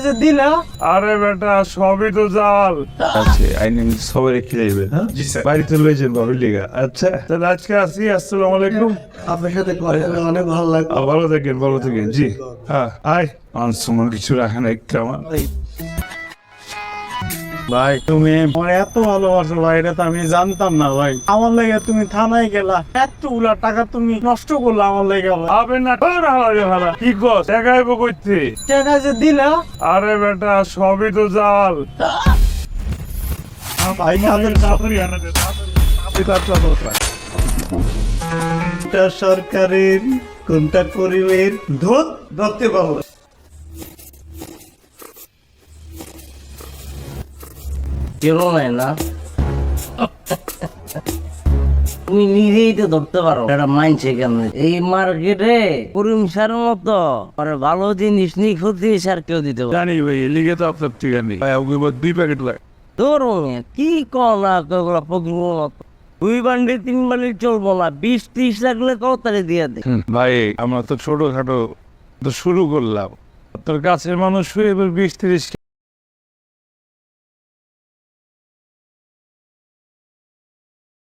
যে দিলা আরে বেটা সবই তো জাল আছে আইনি সবাই রেখে যাইবে হ্যাঁ জি স্যার বাড়িতে লয়ে যাবেন বাবুর লিগা আচ্ছা তাহলে আজকে আসি আসসালামু আলাইকুম আপনার সাথে কথা বলে অনেক ভালো লাগলো। ভালো থাকেন জি হ্যাঁ আয় আমার কিছু রাখেন একটা আমার ভাই তুমি আমার এত ভালোবাসো ভাই, এটা তো আমি জানতাম না ভাই। আমার লেগে তুমি থানায় গেলা, এতগুলা টাকা তুমি নষ্ট করলা আমার লেগে ভাই। আবে না ভালো কি কস দেখাইবো কইতে টাকা যে দিলা আরে বেটা সবই তো জাল ভাই আমাদের তাড়াতাড়ি আনা দে কোনটা সরকারের কোনটা করিমের ধরতে পারবো। কেন না তুমি নিজেই তো ধরতে পারো এটা মানছে কেন এই মার্কেটে করিম সারের মতো আর ভালো জিনিস নি ক্ষতি সার কেউ দিতে পারে জানি ভাই লিগে তো আপনার ঠিকানি ভাই ওকে 2 প্যাকেট লাগে ধরুন কি কলা কলা পকির মতো 2 বান্ডিল 3 বান্ডিল চলবো না 20-30 লাগলে কতারে দিয়ে দে ভাই আমরা তো ছোটখাটো তো শুরু করলাম তোর কাছের মানুষ এবার 20-30